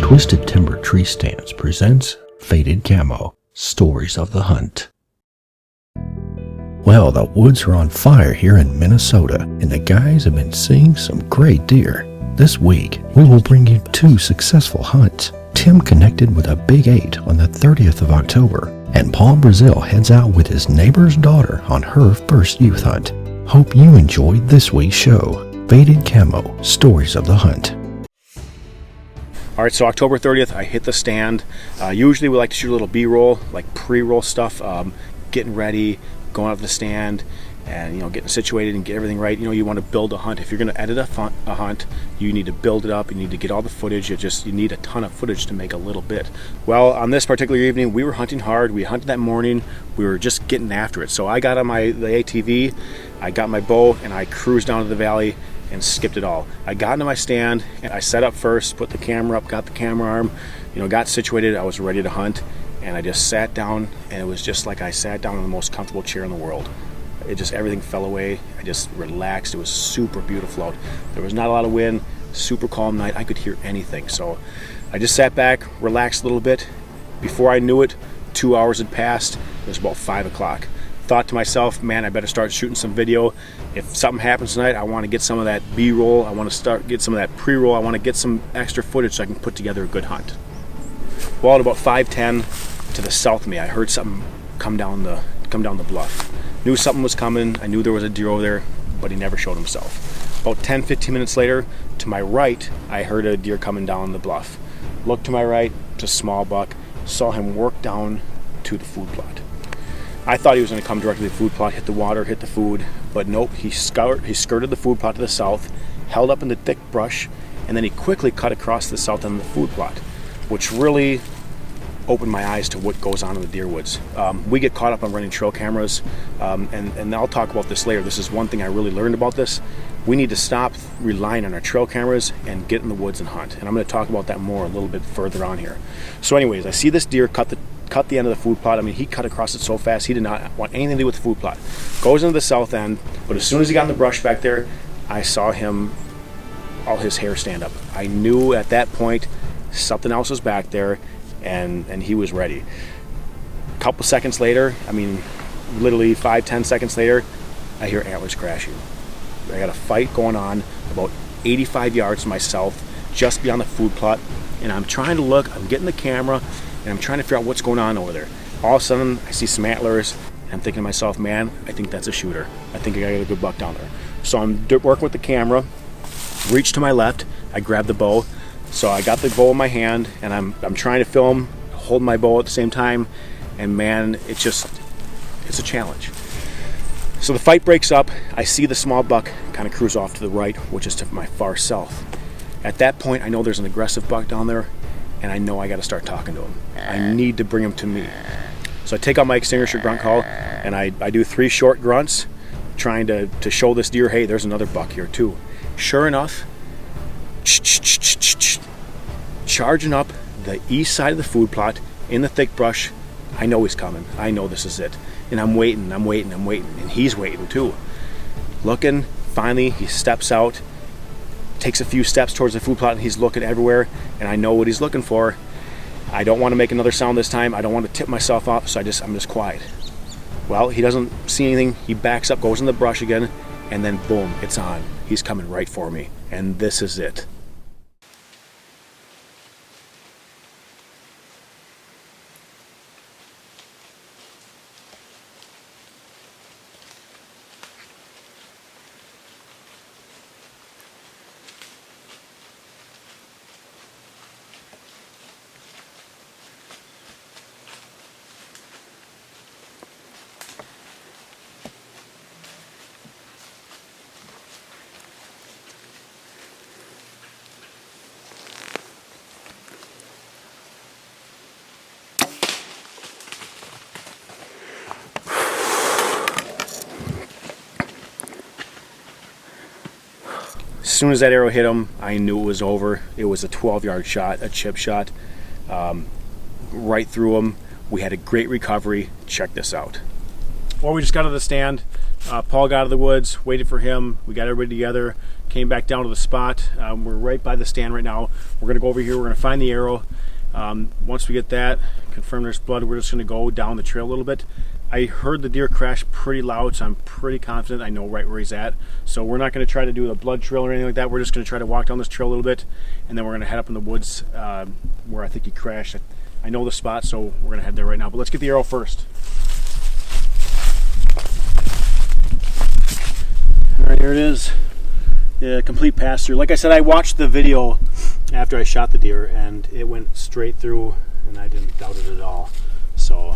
Twisted Timber Tree Stands presents Faded Camo, Stories of the Hunt. Well, the woods are on fire here in Minnesota, and the guys have been seeing some great deer. This week, we will bring you 2 successful hunts. Tim connected with a big 8 on the 30th of October, and Paul Brazil heads out with his neighbor's daughter on her first youth hunt. Hope you enjoyed this week's show, Faded Camo, Stories of the Hunt. All right, so October 30th, I hit the stand. Usually we like to shoot a little B-roll, like pre-roll stuff, getting ready, going up the stand, and getting situated and get everything right. You want to build a hunt. If you're going to edit a hunt, you need to build it up. You need to get all the footage. You need a ton of footage to make a little bit. Well, on this particular evening, we were hunting hard. We hunted that morning. We were just getting after it. So I got on the ATV, I got my bow, and I cruised down to the valley and skipped it all. I got into my stand and I set up first, put the camera up, got the camera arm, got situated. I was ready to hunt, and I just sat down, and it was just like I sat down in the most comfortable chair in the world. Everything fell away. I just relaxed. It was super beautiful out. There was not a lot of wind, super calm night. I could hear anything. So I just sat back, relaxed a little bit. Before I knew it, 2 hours had passed. It was about 5 o'clock. Thought to myself, man, I better start shooting some video. If something happens tonight, I want to get some of that B-roll. I want to get some of that pre-roll. I want to get some extra footage so I can put together a good hunt. Well, at about 5:10 to the south of me, I heard something come down the bluff. Knew something was coming. I knew there was a deer over there, but he never showed himself. About 10-15 minutes later, to my right, I heard a deer coming down the bluff. Looked to my right, it's a small buck. Saw him work down to the food plot. I thought he was going to come directly to the food plot, hit the water, hit the food, but nope. He skirted the food plot to the south, held up in the thick brush, and then he quickly cut across the south end of the food plot, which really opened my eyes to what goes on in the deer woods. We get caught up on running trail cameras, and I'll talk about this later. This is one thing I really learned about this. We need to stop relying on our trail cameras and get in the woods and hunt, and I'm going to talk about that more a little bit further on here. So anyways, I see this deer cut the end of the food plot. I mean, he cut across it so fast, he did not want anything to do with the food plot. Goes into the south end, but as soon as he got in the brush back there, I saw him, all his hair stand up. I knew at that point something else was back there, and he was ready. A couple seconds later, I mean, literally 5-10 seconds later, I hear antlers crashing. I got a fight going on about 85 yards to my south, just beyond the food plot, and I'm trying to look, I'm getting the camera, and I'm trying to figure out what's going on over there. All of a sudden, I see some antlers, and I'm thinking to myself, man, I think that's a shooter. I think I got a good buck down there. So I'm working with the camera, reach to my left, I grab the bow. So I got the bow in my hand, and I'm trying to film, holding my bow at the same time, and man, it's a challenge. So the fight breaks up. I see the small buck kind of cruise off to the right, which is to my far south. At that point, I know there's an aggressive buck down there, and I know I got to start talking to him. I need to bring him to me. So I take out my extinguisher grunt call, and I do 3 short grunts, trying to show this deer, hey, there's another buck here too. Sure enough, charging up the east side of the food plot in the thick brush. I know he's coming. I know this is it. And I'm waiting, and he's waiting too. Looking, finally he steps out, takes a few steps towards the food plot, and he's looking everywhere, and I know what he's looking for. I don't want to make another sound this time. I don't want to tip myself up, so I'm just quiet. Well, he doesn't see anything. He backs up, goes in the brush again, and then boom, it's on. He's coming right for me, and this is it. As soon as that arrow hit him, I knew it was over. It was a 12-yard shot, a chip shot, right through him. We had a great recovery. Check this out. Well, we just got to the stand. Paul got out of the woods, waited for him. We got everybody together, came back down to the spot. We're right by the stand right now. We're gonna go over here, we're gonna find the arrow. Once we get that, confirm there's blood, we're just gonna go down the trail a little bit. I heard the deer crash pretty loud, so I'm pretty confident I know right where he's at. So we're not gonna try to do the blood trail or anything like that. We're just gonna try to walk down this trail a little bit, and then we're gonna head up in the woods where I think he crashed. I know the spot, so we're gonna head there right now. But let's get the arrow first. All right, here it is. Yeah, complete pass through. Like I said, I watched the video after I shot the deer, and it went straight through, and I didn't doubt it at all. So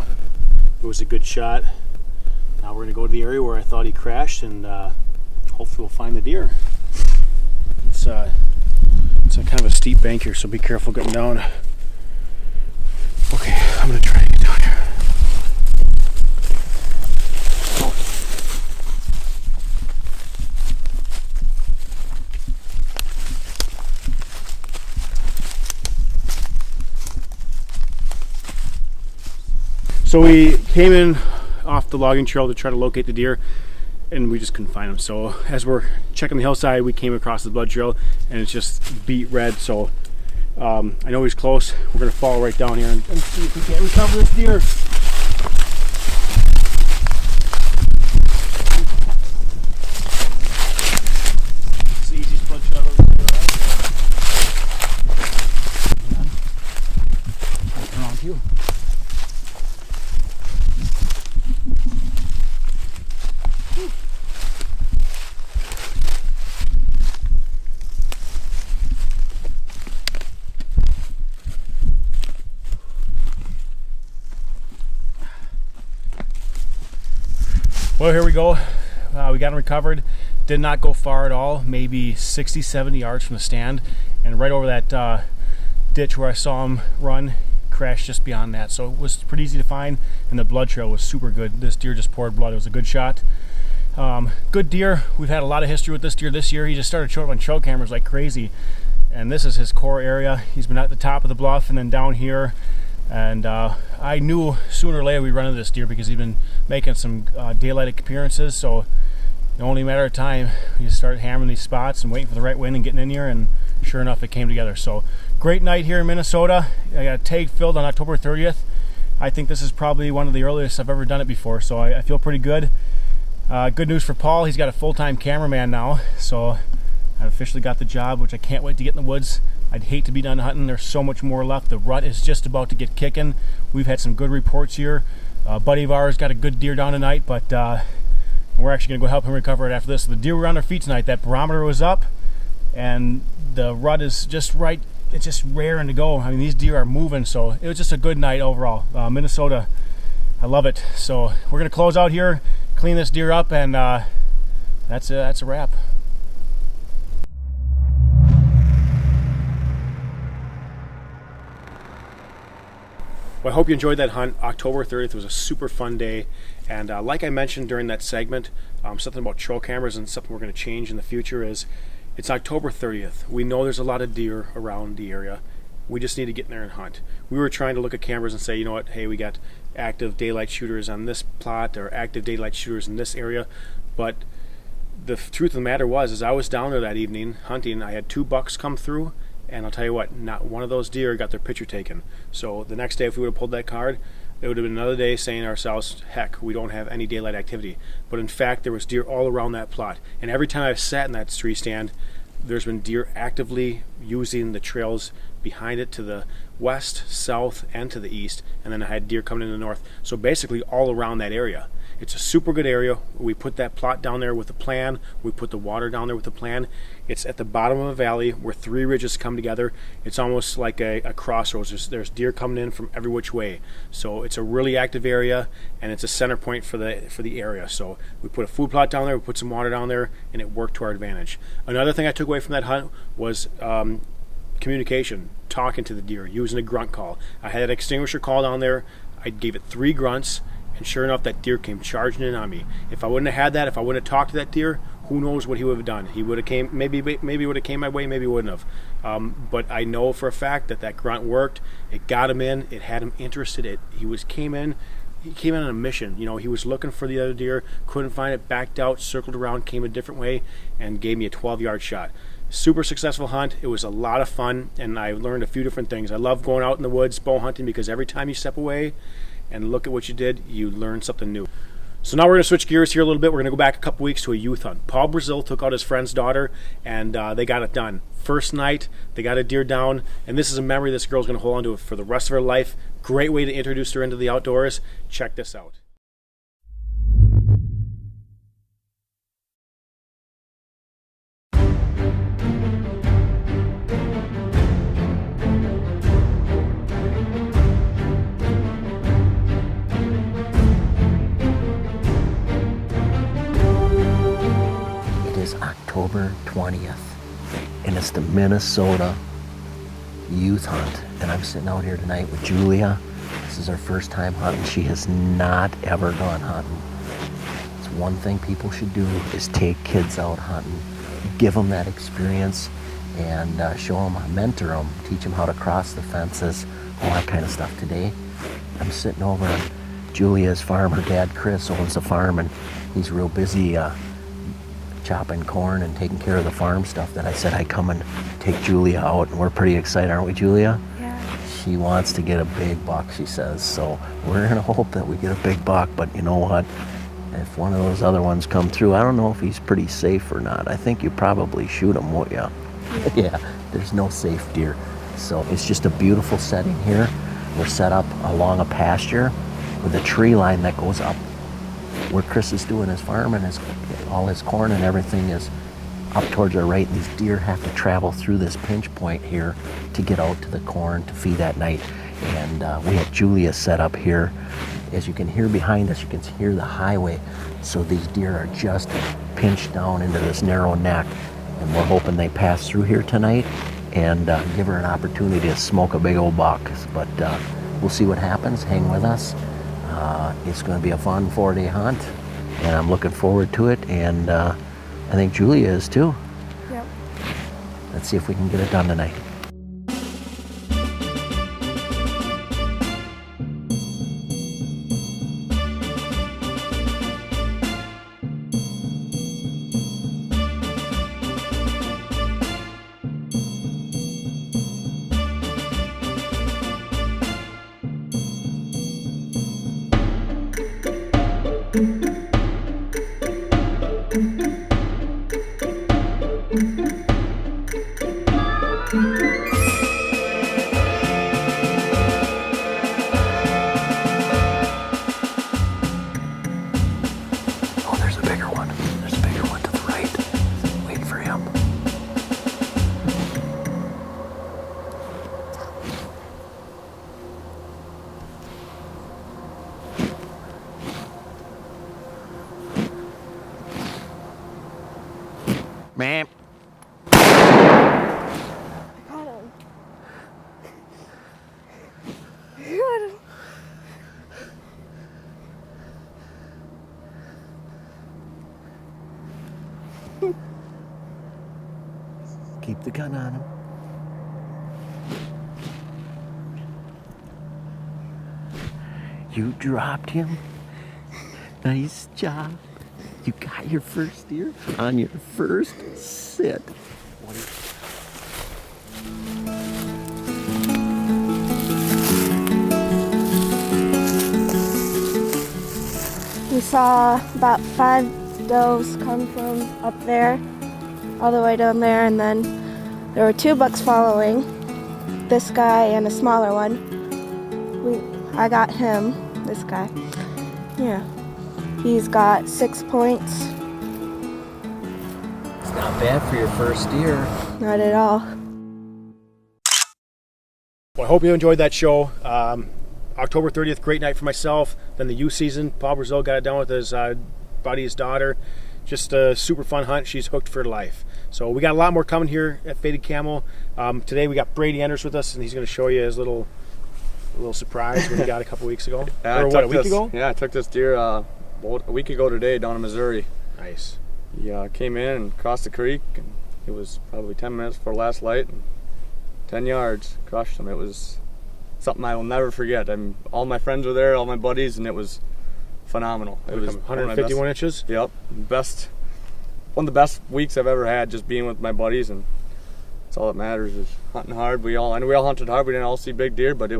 it was a good shot. Now we're gonna go to the area where I thought he crashed, and hopefully we'll find the deer. It's a kind of a steep bank here, so be careful getting down. Okay, I'm gonna try to get down here. So we came in off the logging trail to try to locate the deer, and we just couldn't find him. So as we're checking the hillside, we came across the blood trail, and it's just beat red. So I know he's close. We're gonna fall right down here and see if we can't recover this deer. It's the easiest blood trail I've ever had. Turn on to you. Well, here we go. We got him recovered. Did not go far at all, maybe 60, 70 yards from the stand. And right over that ditch where I saw him run, crashed just beyond that. So it was pretty easy to find, and the blood trail was super good. This deer just poured blood. It was a good shot. Good deer. We've had a lot of history with this deer this year. He just started showing up on trail cameras like crazy. And this is his core area. He's been at the top of the bluff and then down here. And I knew sooner or later we'd run into this deer because he's been making some daylight appearances. So it only a matter of time. We just started hammering these spots and waiting for the right wind and getting in here, and sure enough, it came together. So great night here in Minnesota. I got a tag filled on October 30th. I think this is probably one of the earliest I've ever done it before, so I feel pretty good. Good news for Paul. He's got a full-time cameraman now, so I've officially got the job, which I can't wait to get in the woods. I'd hate to be done hunting. There's so much more left. The rut is just about to get kicking. We've had some good reports here. A buddy of ours got a good deer down tonight, but we're actually going to go help him recover it after this. The deer were on their feet tonight. That barometer was up, and the rut is just right. It's just raring to go. I mean, these deer are moving, so it was just a good night overall. Minnesota, I love it. So we're going to close out here, clean this deer up, and that's a wrap. Well, I hope you enjoyed that hunt. October 30th was a super fun day, and like I mentioned during that segment, something about trail cameras and something we're going to change in the future is it's October 30th. We know there's a lot of deer around the area. We just need to get in there and hunt. We were trying to look at cameras and say, you know what, hey, we got active daylight shooters on this plot or active daylight shooters in this area, but the truth of the matter was I was down there that evening hunting. I had 2 bucks come through, and I'll tell you what, not one of those deer got their picture taken. So the next day, if we would have pulled that card, it would have been another day saying to ourselves, heck, we don't have any daylight activity. But in fact, there was deer all around that plot. And every time I've sat in that tree stand, there's been deer actively using the trails behind it to the west, south, and to the east. And then I had deer coming in the north. So basically all around that area. It's a super good area. We put that plot down there with a plan. We put the water down there with a plan. It's at the bottom of a valley where 3 ridges come together. It's almost like a crossroads. There's deer coming in from every which way. So it's a really active area, and it's a center point for the area. So we put a food plot down there, we put some water down there, and it worked to our advantage. Another thing I took away from that hunt was communication, talking to the deer, using a grunt call. I had an extinguisher call down there. I gave it 3 grunts. And sure enough, that deer came charging in on me. If I wouldn't have had that, if I wouldn't have talked to that deer, who knows what he would have done. He would have came, maybe would have came my way, maybe wouldn't have. But I know for a fact that grunt worked. It got him in. It had him interested. Came in he came in on a mission. You know, he was looking for the other deer, couldn't find it, backed out, circled around, came a different way, and gave me a 12-yard shot. Super successful hunt. It was a lot of fun, and I learned a few different things. I love going out in the woods bow hunting because every time you step away and look at what you did, you learn something new. So now we're going to switch gears here a little bit. We're going to go back a couple weeks to a youth hunt. Paul Brazil took out his friend's daughter, and they got it done. First night, they got a deer down, and this is a memory this girl's going to hold on to for the rest of her life. Great way to introduce her into the outdoors. Check this out. It is October 20th, and it's the Minnesota youth hunt. And I'm sitting out here tonight with Julia. This is her first time hunting. She has not ever gone hunting. It's one thing people should do is take kids out hunting, give them that experience, and show them, mentor them, teach them how to cross the fences, all that kind of stuff. Today, I'm sitting over on Julia's farm. Her dad, Chris, owns the farm, and he's real busy chopping corn and taking care of the farm stuff that I said I'd come and take Julia out, and we're pretty excited, aren't we, Julia? Yeah. She wants to get a big buck, she says, so we're gonna hope that we get a big buck. But you know what, if one of those other ones come through, I don't know if he's pretty safe or not. I think you probably shoot him, won't you? Yeah, there's no safe deer. So it's just a beautiful setting here. We're set up along a pasture with a tree line that goes up where Chris is doing his farm, and all his corn and everything is up towards our right. These deer have to travel through this pinch point here to get out to the corn to feed at night. And we have Julia set up here. As you can hear behind us, you can hear the highway. So these deer are just pinched down into this narrow neck, and we're hoping they pass through here tonight and give her an opportunity to smoke a big old buck. But we'll see what happens. Hang with us. It's going to be a fun 4-day hunt, and I'm looking forward to it, and I think Julia is too. Yep. Let's see if we can get it done tonight. Oh, there's a bigger one. There's a bigger one to the right. Wait for him. Ma'am. Got him. Got him. Keep the gun on him. You dropped him. Nice job. You got your first deer on your first sit. We saw about 5 does come from up there, all the way down there, and then there were 2 bucks following, this guy and a smaller one. I got him, this guy. Yeah. He's got 6 points. It's not bad for your first deer. Not at all. Well, I hope you enjoyed that show. October 30th, great night for myself. Then the youth season, Paul Brazil got it done with his buddy's daughter. Just a super fun hunt. She's hooked for life. So we got a lot more coming here at Faded Camel. Today we got Brady Enders with us, and he's going to show you his little surprise what he got a couple weeks ago. Yeah, or what, a week ago? Yeah, I took this deer a week ago today down in Missouri. Nice. He came in and crossed the creek, and it was probably 10 minutes before last light, and 10 yards, crushed him. It was something I will never forget. All my friends were there, all my buddies, and it was phenomenal. It was 151 inches. Yep, one of the best weeks I've ever had, just being with my buddies, and that's all that matters is hunting hard. We all hunted hard. We didn't all see big deer, but we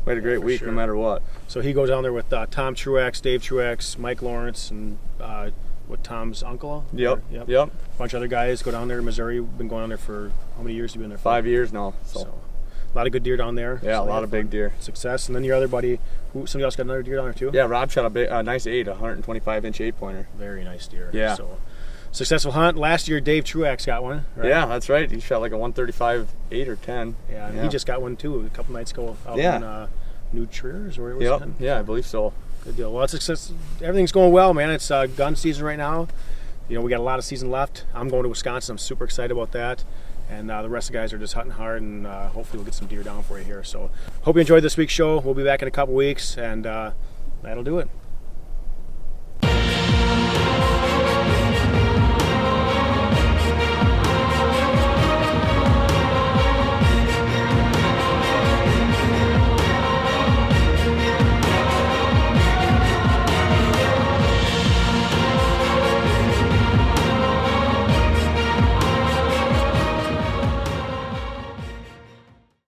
had a great week no matter what. So he goes down there with Tom Truex, Dave Truex, Mike Lawrence, and with Tom's uncle. Yep. A bunch of other guys go down there to Missouri. Been going down there for how many years have you been there for? 5 years now. So a lot of good deer down there. Yeah, so a lot of big deer. Success. And then your other buddy, somebody else got another deer down there too? Yeah, Rob shot a nice 125-inch 8-pointer. Very nice deer. Yeah. So successful hunt. Last year, Dave Truex got one. Right? Yeah, that's right. He shot like a 135 8 or 10. Yeah, and he just got one too a couple nights ago out in New Triers, or where was it? Yeah, I believe so. Good deal. Well, it's success. Everything's going well, man. It's gun season right now. You know, we got a lot of season left. I'm going to Wisconsin. I'm super excited about that. And the rest of the guys are just hunting hard, and hopefully we'll get some deer down for you here. So hope you enjoyed this week's show. We'll be back in a couple weeks, and that'll do it.